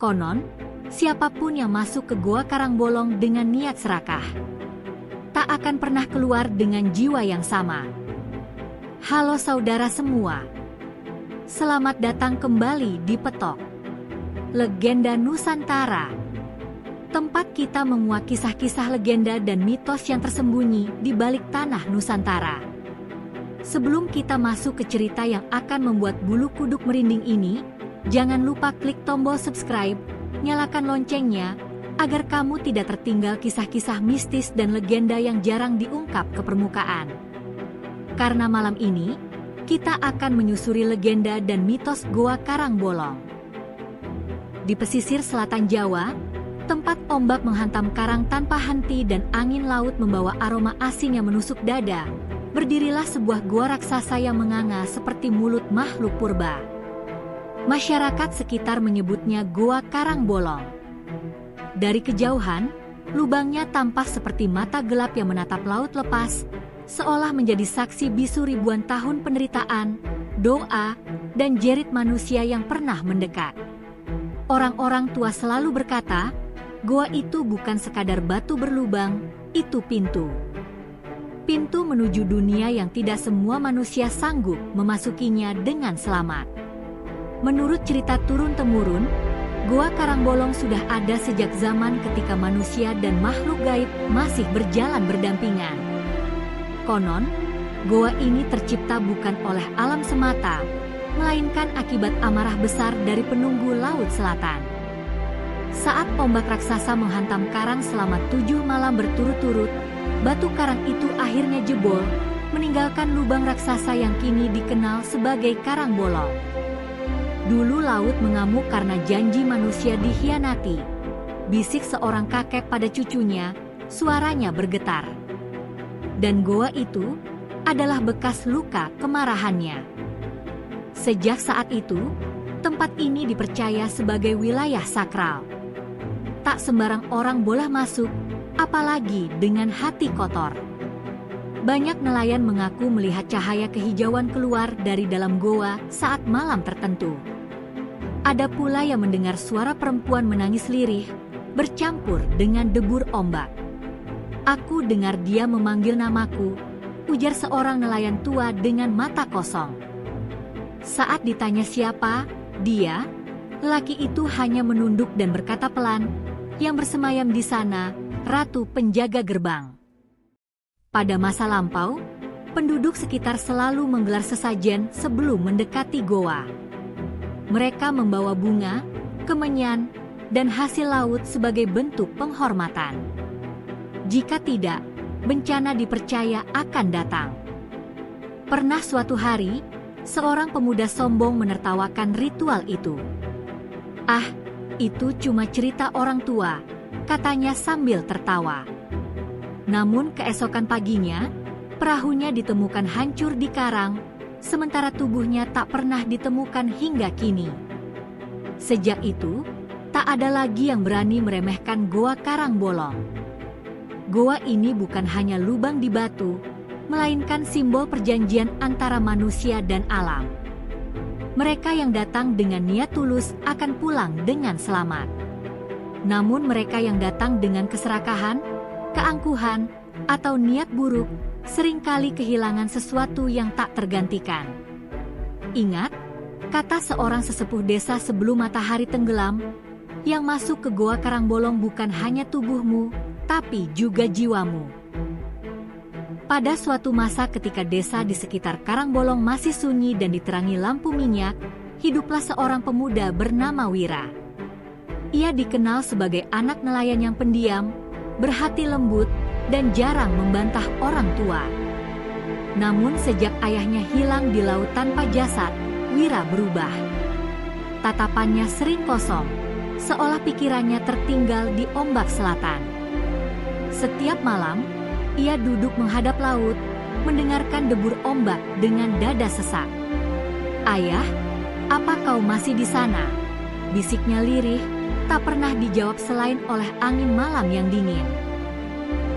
Konon, siapapun yang masuk ke Goa Karangbolong dengan niat serakah, tak akan pernah keluar dengan jiwa yang sama. Halo saudara semua. Selamat datang kembali di Petok Legenda Nusantara. Tempat kita menguak kisah-kisah legenda dan mitos yang tersembunyi di balik tanah Nusantara. Sebelum kita masuk ke cerita yang akan membuat bulu kuduk merinding ini, jangan lupa klik tombol subscribe, nyalakan loncengnya, agar kamu tidak tertinggal kisah-kisah mistis dan legenda yang jarang diungkap ke permukaan. Karena malam ini, kita akan menyusuri legenda dan mitos Goa Karangbolong. Di pesisir selatan Jawa, tempat ombak menghantam karang tanpa henti dan angin laut membawa aroma asing yang menusuk dada, berdirilah sebuah gua raksasa yang menganga seperti mulut makhluk purba. Masyarakat sekitar menyebutnya Goa Karangbolong. Dari kejauhan, lubangnya tampak seperti mata gelap yang menatap laut lepas, seolah menjadi saksi bisu ribuan tahun penderitaan, doa, dan jerit manusia yang pernah mendekat. Orang-orang tua selalu berkata, goa itu bukan sekadar batu berlubang, itu pintu. Pintu menuju dunia yang tidak semua manusia sanggup memasukinya dengan selamat. Menurut cerita turun-temurun, Goa Karangbolong sudah ada sejak zaman ketika manusia dan makhluk gaib masih berjalan berdampingan. Konon, goa ini tercipta bukan oleh alam semata, melainkan akibat amarah besar dari penunggu laut selatan. Saat ombak raksasa menghantam karang selama 7 malam berturut-turut, batu karang itu akhirnya jebol, meninggalkan lubang raksasa yang kini dikenal sebagai Karangbolong. Dulu laut mengamuk karena janji manusia dikhianati. Bisik seorang kakek pada cucunya, suaranya bergetar. Dan goa itu adalah bekas luka kemarahannya. Sejak saat itu, tempat ini dipercaya sebagai wilayah sakral. Tak sembarang orang boleh masuk, apalagi dengan hati kotor. Banyak nelayan mengaku melihat cahaya kehijauan keluar dari dalam goa saat malam tertentu. Ada pula yang mendengar suara perempuan menangis lirih, bercampur dengan debur ombak. Aku dengar dia memanggil namaku, ujar seorang nelayan tua dengan mata kosong. Saat ditanya siapa dia, lelaki itu hanya menunduk dan berkata pelan, yang bersemayam di sana, ratu penjaga gerbang. Pada masa lampau, penduduk sekitar selalu menggelar sesajen sebelum mendekati goa. Mereka membawa bunga, kemenyan, dan hasil laut sebagai bentuk penghormatan. Jika tidak, bencana dipercaya akan datang. Pernah suatu hari, seorang pemuda sombong menertawakan ritual itu. "Ah, itu cuma cerita orang tua," katanya sambil tertawa. Namun keesokan paginya, perahunya ditemukan hancur di karang, sementara tubuhnya tak pernah ditemukan hingga kini. Sejak itu, tak ada lagi yang berani meremehkan Goa Karangbolong. Goa ini bukan hanya lubang di batu, melainkan simbol perjanjian antara manusia dan alam. Mereka yang datang dengan niat tulus akan pulang dengan selamat. Namun mereka yang datang dengan keserakahan, keangkuhan, atau niat buruk, seringkali kehilangan sesuatu yang tak tergantikan. Ingat, kata seorang sesepuh desa sebelum matahari tenggelam, yang masuk ke Goa Karangbolong bukan hanya tubuhmu, tapi juga jiwamu. Pada suatu masa ketika desa di sekitar Karangbolong masih sunyi dan diterangi lampu minyak, hiduplah seorang pemuda bernama Wira. Ia dikenal sebagai anak nelayan yang pendiam, berhati lembut, dan jarang membantah orang tua. Namun sejak ayahnya hilang di laut tanpa jasad, Wira berubah. Tatapannya sering kosong, seolah pikirannya tertinggal di ombak selatan. Setiap malam, ia duduk menghadap laut, mendengarkan debur ombak dengan dada sesak. "Ayah, apa kau masih di sana?" bisiknya lirih, tak pernah dijawab selain oleh angin malam yang dingin.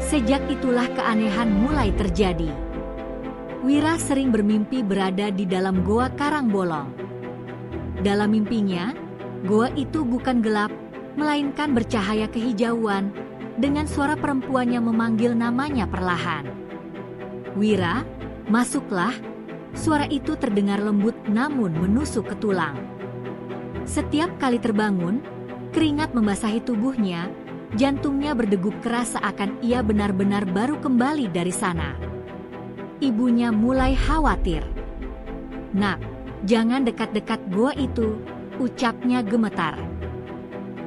Sejak itulah keanehan mulai terjadi. Wira sering bermimpi berada di dalam Goa Karangbolong. Dalam mimpinya, Goa itu bukan gelap, melainkan bercahaya kehijauan, dengan suara perempuan yang memanggil namanya perlahan. "Wira, masuklah." Suara itu terdengar lembut namun menusuk ke tulang. Setiap kali terbangun, keringat membasahi tubuhnya, jantungnya berdegup keras seakan ia benar-benar baru kembali dari sana. Ibunya mulai khawatir. "Nak, jangan dekat-dekat goa itu," ucapnya gemetar.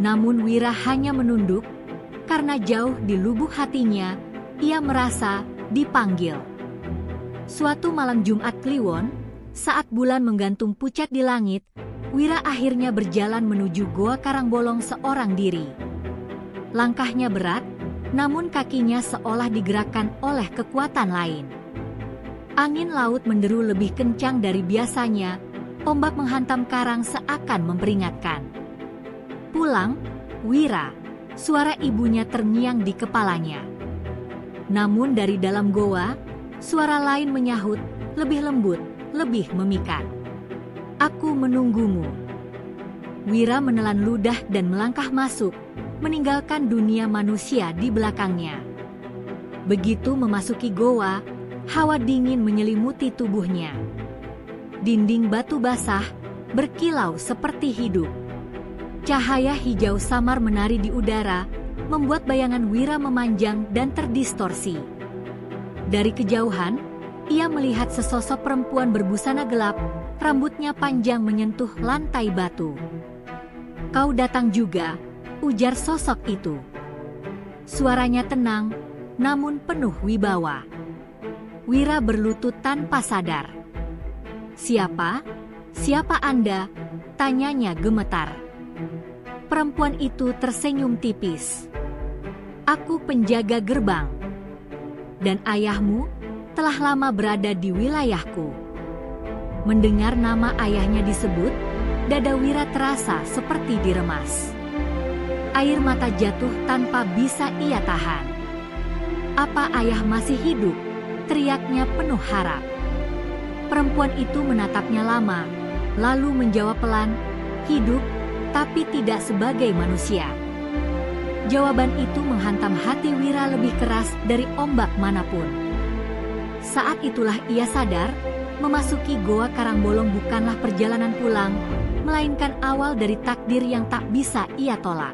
Namun Wira hanya menunduk, karena jauh di lubuk hatinya, ia merasa dipanggil. Suatu malam Jumat Kliwon, saat bulan menggantung pucat di langit, Wira akhirnya berjalan menuju Goa Karangbolong seorang diri. Langkahnya berat, namun kakinya seolah digerakkan oleh kekuatan lain. Angin laut menderu lebih kencang dari biasanya, ombak menghantam karang seakan memperingatkan. "Pulang, Wira," suara ibunya terngiang di kepalanya. Namun dari dalam goa, suara lain menyahut, lebih lembut, lebih memikat. "Aku menunggumu." Wira menelan ludah dan melangkah masuk, meninggalkan dunia manusia di belakangnya. Begitu memasuki goa, hawa dingin menyelimuti tubuhnya. Dinding batu basah, berkilau seperti hidup. Cahaya hijau samar menari di udara, membuat bayangan Wira memanjang dan terdistorsi. Dari kejauhan, ia melihat sesosok perempuan berbusana gelap, rambutnya panjang menyentuh lantai batu. "Kau datang juga," ujar sosok itu. Suaranya tenang, namun penuh wibawa. Wira berlutut tanpa sadar. "Siapa? Siapa Anda?" tanyanya gemetar. Perempuan itu tersenyum tipis. "Aku penjaga gerbang. Dan ayahmu telah lama berada di wilayahku." Mendengar nama ayahnya disebut, dada Wira terasa seperti diremas. Air mata jatuh tanpa bisa ia tahan. "Apa ayah masih hidup?" teriaknya penuh harap. Perempuan itu menatapnya lama, lalu menjawab pelan, "Hidup, tapi tidak sebagai manusia." Jawaban itu menghantam hati Wira lebih keras dari ombak manapun. Saat itulah ia sadar, memasuki Goa Karangbolong bukanlah perjalanan pulang, melainkan awal dari takdir yang tak bisa ia tolak.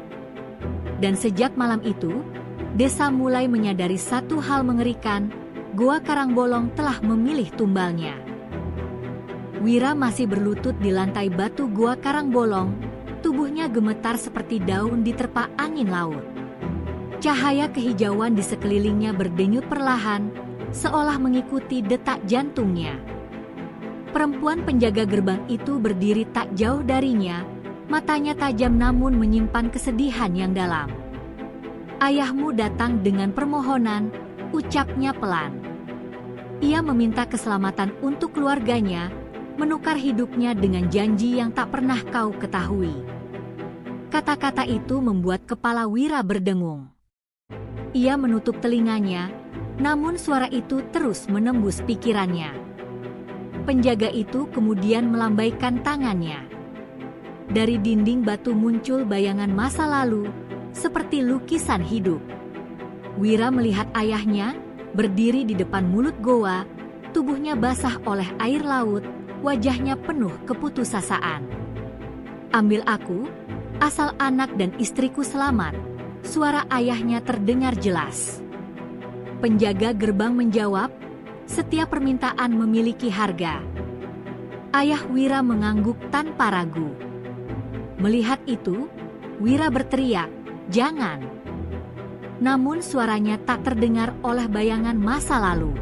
Dan sejak malam itu, desa mulai menyadari satu hal mengerikan, Goa Karangbolong telah memilih tumbalnya. Wira masih berlutut di lantai batu Goa Karangbolong, tubuhnya gemetar seperti daun diterpa angin laut. Cahaya kehijauan di sekelilingnya berdenyut perlahan, seolah mengikuti detak jantungnya. Perempuan penjaga gerbang itu berdiri tak jauh darinya, matanya tajam namun menyimpan kesedihan yang dalam. "Ayahmu datang dengan permohonan," ucapnya pelan. Ia meminta keselamatan untuk keluarganya, menukar hidupnya dengan janji yang tak pernah kau ketahui. Kata-kata itu membuat kepala Wira berdengung. Ia menutup telinganya, namun suara itu terus menembus pikirannya. Penjaga itu kemudian melambaikan tangannya. Dari dinding batu muncul bayangan masa lalu, seperti lukisan hidup. Wira melihat ayahnya, berdiri di depan mulut goa, tubuhnya basah oleh air laut, wajahnya penuh keputusasaan. "Ambil aku, asal anak dan istriku selamat," suara ayahnya terdengar jelas. Penjaga gerbang menjawab, "Setiap permintaan memiliki harga." Ayah Wira mengangguk tanpa ragu. Melihat itu, Wira berteriak, "Jangan!" Namun suaranya tak terdengar oleh bayangan masa lalu.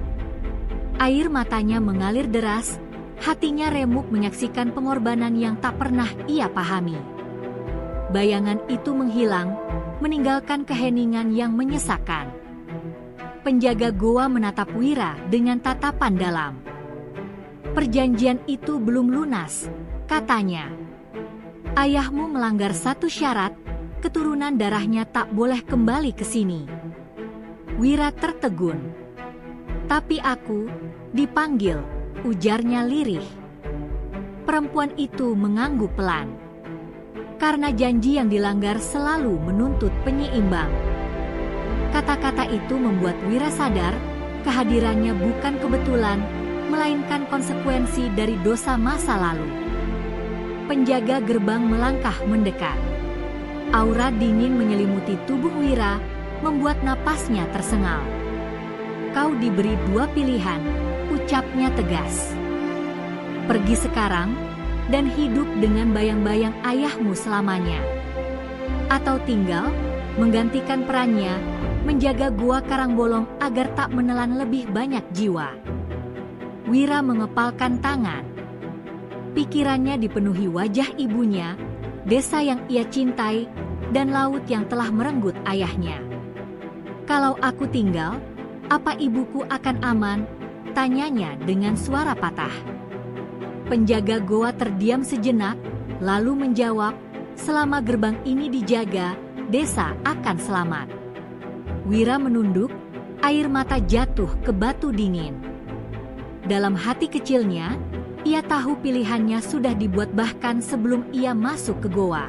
Air matanya mengalir deras, hatinya remuk menyaksikan pengorbanan yang tak pernah ia pahami. Bayangan itu menghilang, meninggalkan keheningan yang menyesakkan. Penjaga goa menatap Wira dengan tatapan dalam. "Perjanjian itu belum lunas," katanya. "Ayahmu melanggar satu syarat, keturunan darahnya tak boleh kembali ke sini." Wira tertegun. "Tapi aku dipanggil," ujarnya lirih. Perempuan itu mengangguk pelan. karena janji yang dilanggar selalu menuntut penyeimbang. Kata-kata itu membuat Wira sadar kehadirannya bukan kebetulan, melainkan konsekuensi dari dosa masa lalu. Penjaga gerbang melangkah mendekat. Aura dingin menyelimuti tubuh Wira, membuat napasnya tersengal. "Kau diberi 2 pilihan," ucapnya tegas. "Pergi sekarang dan hidup dengan bayang-bayang ayahmu selamanya. Atau tinggal, menggantikan perannya, menjaga Gua Karangbolong agar tak menelan lebih banyak jiwa." Wira mengepalkan tangan. Pikirannya dipenuhi wajah ibunya, desa yang ia cintai, dan laut yang telah merenggut ayahnya. "Kalau aku tinggal, apa ibuku akan aman?" tanyanya dengan suara patah. Penjaga goa terdiam sejenak, lalu menjawab, "Selama gerbang ini dijaga, desa akan selamat." Wira menunduk, air mata jatuh ke batu dingin. Dalam hati kecilnya, ia tahu pilihannya sudah dibuat bahkan sebelum ia masuk ke goa.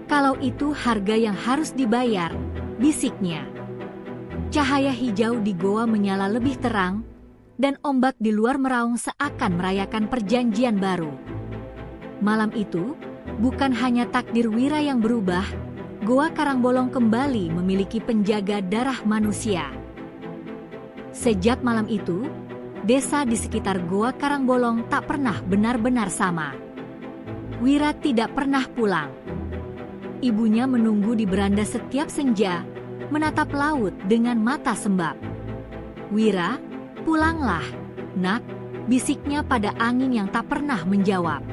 "Kalau itu harga yang harus dibayar," bisiknya. Cahaya hijau di goa menyala lebih terang, dan ombak di luar meraung seakan merayakan perjanjian baru. Malam itu, bukan hanya takdir Wira yang berubah, Goa Karangbolong kembali memiliki penjaga darah manusia. Sejak malam itu, desa di sekitar Goa Karangbolong tak pernah benar-benar sama. Wira tidak pernah pulang. Ibunya menunggu di beranda setiap senja, menatap laut dengan mata sembab. "Wira, pulanglah, nak," bisiknya pada angin yang tak pernah menjawab.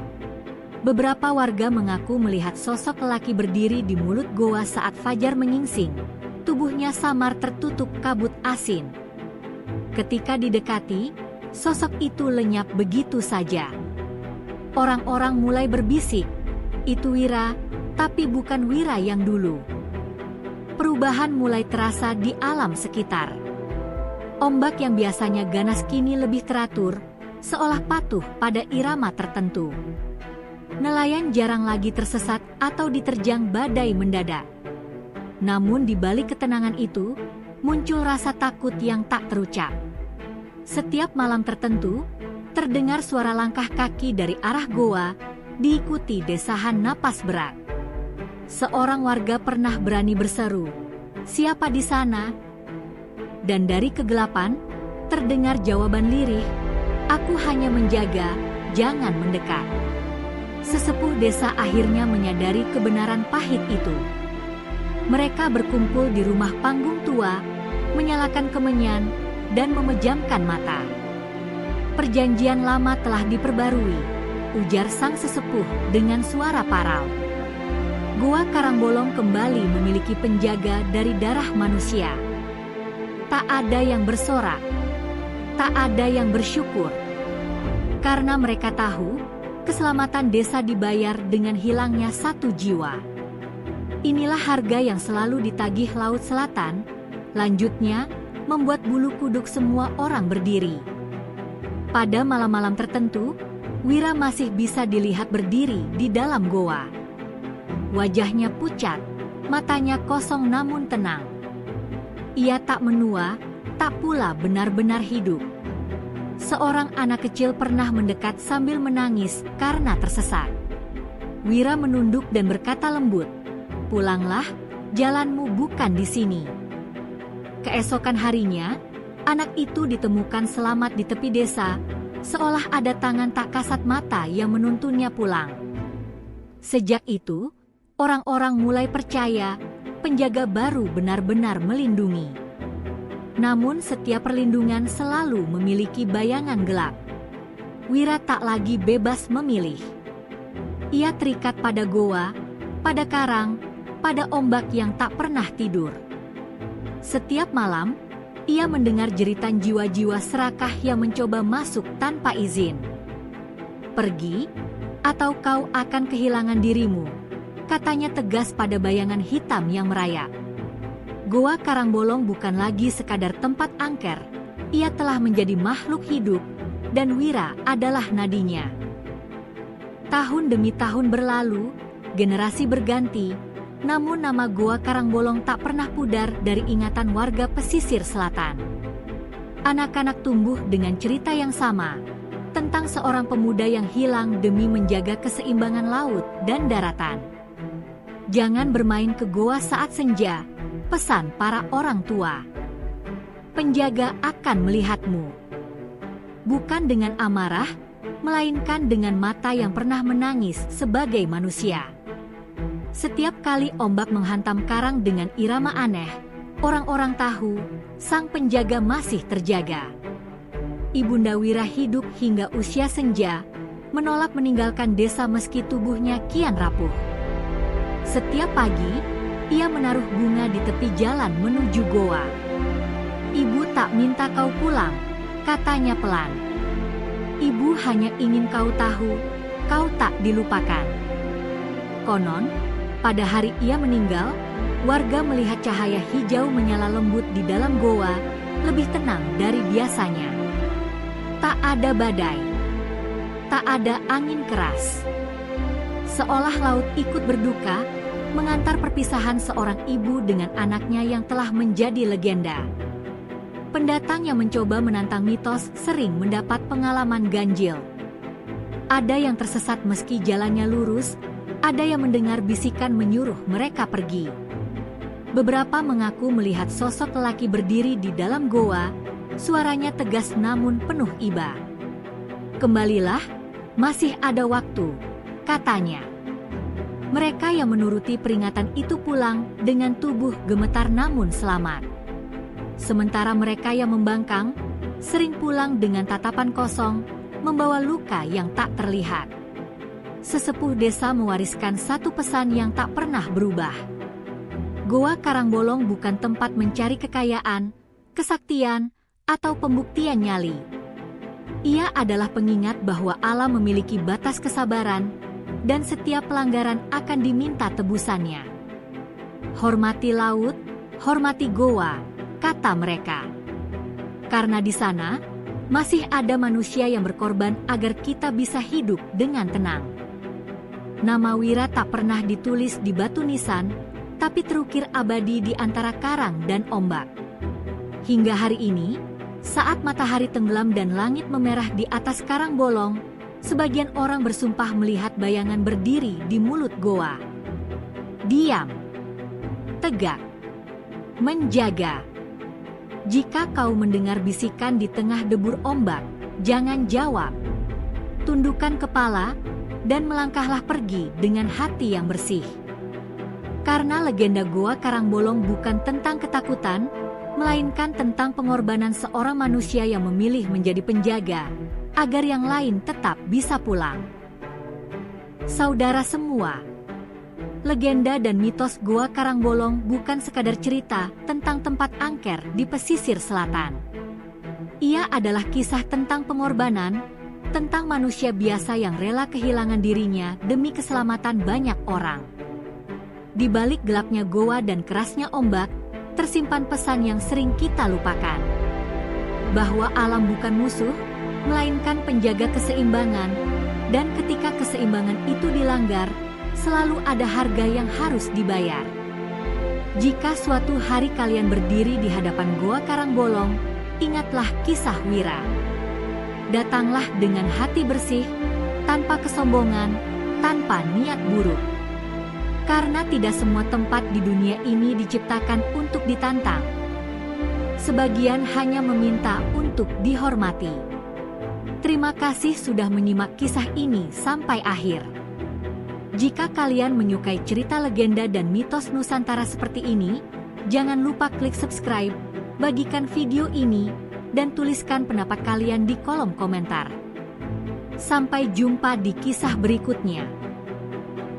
Beberapa warga mengaku melihat sosok lelaki berdiri di mulut goa saat fajar menyingsing. Tubuhnya samar tertutup kabut asin. Ketika didekati, sosok itu lenyap begitu saja. Orang-orang mulai berbisik, "Itu Wira," tapi bukan Wira yang dulu. Perubahan mulai terasa di alam sekitar. Ombak yang biasanya ganas kini lebih teratur, seolah patuh pada irama tertentu. Nelayan jarang lagi tersesat atau diterjang badai mendadak. Namun di balik ketenangan itu, muncul rasa takut yang tak terucap. Setiap malam tertentu, terdengar suara langkah kaki dari arah goa, diikuti desahan napas berat. Seorang warga pernah berani berseru, "Siapa di sana?" Dan dari kegelapan, terdengar jawaban lirih, "Aku hanya menjaga, jangan mendekat." Sesepuh desa akhirnya menyadari kebenaran pahit itu. Mereka berkumpul di rumah panggung tua, menyalakan kemenyan, dan memejamkan mata. "Perjanjian lama telah diperbarui," ujar sang sesepuh dengan suara parau. Goa Karangbolong kembali memiliki penjaga dari darah manusia. Tak ada yang bersorak, tak ada yang bersyukur. Karena mereka tahu, keselamatan desa dibayar dengan hilangnya 1 jiwa. Inilah harga yang selalu ditagih Laut Selatan, lanjutnya membuat bulu kuduk semua orang berdiri. Pada malam-malam tertentu, Wira masih bisa dilihat berdiri di dalam goa. Wajahnya pucat, matanya kosong namun tenang. Ia tak menua, tak pula benar-benar hidup. Seorang anak kecil pernah mendekat sambil menangis karena tersesat. Wira menunduk dan berkata lembut, "Pulanglah, jalanmu bukan di sini." Keesokan harinya, anak itu ditemukan selamat di tepi desa, seolah ada tangan tak kasat mata yang menuntunnya pulang. Sejak itu, orang-orang mulai percaya penjaga baru benar-benar melindungi. Namun setiap perlindungan selalu memiliki bayangan gelap. Wira tak lagi bebas memilih. Ia terikat pada goa, pada karang, pada ombak yang tak pernah tidur. Setiap malam, ia mendengar jeritan jiwa-jiwa serakah yang mencoba masuk tanpa izin. "Pergi, atau kau akan kehilangan dirimu," katanya tegas pada bayangan hitam yang merayap. Goa Karangbolong bukan lagi sekadar tempat angker, ia telah menjadi makhluk hidup, dan Wira adalah nadinya. Tahun demi tahun berlalu, generasi berganti, namun nama Goa Karangbolong tak pernah pudar dari ingatan warga pesisir selatan. Anak-anak tumbuh dengan cerita yang sama, tentang seorang pemuda yang hilang demi menjaga keseimbangan laut dan daratan. Jangan bermain ke goa saat senja, pesan para orang tua. Penjaga akan melihatmu. Bukan dengan amarah, melainkan dengan mata yang pernah menangis sebagai manusia. Setiap kali ombak menghantam karang dengan irama aneh, orang-orang tahu, sang penjaga masih terjaga. Ibunda Wira hidup hingga usia senja, menolak meninggalkan desa meski tubuhnya kian rapuh. Setiap pagi, ia menaruh bunga di tepi jalan menuju goa. Ibu tak minta kau pulang, katanya pelan. Ibu hanya ingin kau tahu, kau tak dilupakan. Konon, pada hari ia meninggal, warga melihat cahaya hijau menyala lembut di dalam goa, lebih tenang dari biasanya. Tak ada badai, tak ada angin keras. Seolah laut ikut berduka, mengantar perpisahan seorang ibu dengan anaknya yang telah menjadi legenda. Pendatang yang mencoba menantang mitos sering mendapat pengalaman ganjil. Ada yang tersesat meski jalannya lurus, ada yang mendengar bisikan menyuruh mereka pergi. Beberapa mengaku melihat sosok lelaki berdiri di dalam goa, suaranya tegas namun penuh iba. Kembalilah, masih ada waktu, katanya. Mereka yang menuruti peringatan itu pulang dengan tubuh gemetar namun selamat. Sementara mereka yang membangkang, sering pulang dengan tatapan kosong, membawa luka yang tak terlihat. Sesepuh desa mewariskan satu pesan yang tak pernah berubah. Goa Karangbolong bukan tempat mencari kekayaan, kesaktian, atau pembuktian nyali. Ia adalah pengingat bahwa alam memiliki batas kesabaran, dan setiap pelanggaran akan diminta tebusannya. Hormati laut, hormati goa, kata mereka. Karena di sana, masih ada manusia yang berkorban agar kita bisa hidup dengan tenang. Nama Wira tak pernah ditulis di batu nisan, tapi terukir abadi di antara karang dan ombak. Hingga hari ini, saat matahari tenggelam dan langit memerah di atas Karangbolong, sebagian orang bersumpah melihat bayangan berdiri di mulut goa. Diam. Tegak. Menjaga. Jika kau mendengar bisikan di tengah debur ombak, jangan jawab. Tundukkan kepala, dan melangkahlah pergi dengan hati yang bersih. Karena legenda Goa Karangbolong bukan tentang ketakutan, melainkan tentang pengorbanan seorang manusia yang memilih menjadi penjaga, agar yang lain tetap bisa pulang. Saudara semua, legenda dan mitos Goa Karangbolong bukan sekadar cerita tentang tempat angker di pesisir selatan. Ia adalah kisah tentang pengorbanan, tentang manusia biasa yang rela kehilangan dirinya demi keselamatan banyak orang. Di balik gelapnya goa dan kerasnya ombak, tersimpan pesan yang sering kita lupakan. Bahwa alam bukan musuh, melainkan penjaga keseimbangan, dan ketika keseimbangan itu dilanggar, selalu ada harga yang harus dibayar. Jika suatu hari kalian berdiri di hadapan Goa Karangbolong, ingatlah kisah Wira. Datanglah dengan hati bersih, tanpa kesombongan, tanpa niat buruk. Karena tidak semua tempat di dunia ini diciptakan untuk ditantang. Sebagian hanya meminta untuk dihormati. Terima kasih sudah menyimak kisah ini sampai akhir. Jika kalian menyukai cerita legenda dan mitos Nusantara seperti ini, jangan lupa klik subscribe, bagikan video ini, dan tuliskan pendapat kalian di kolom komentar. Sampai jumpa di kisah berikutnya.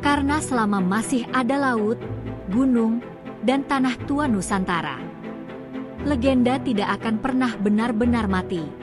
Karena selama masih ada laut, gunung, dan tanah tua Nusantara, legenda tidak akan pernah benar-benar mati.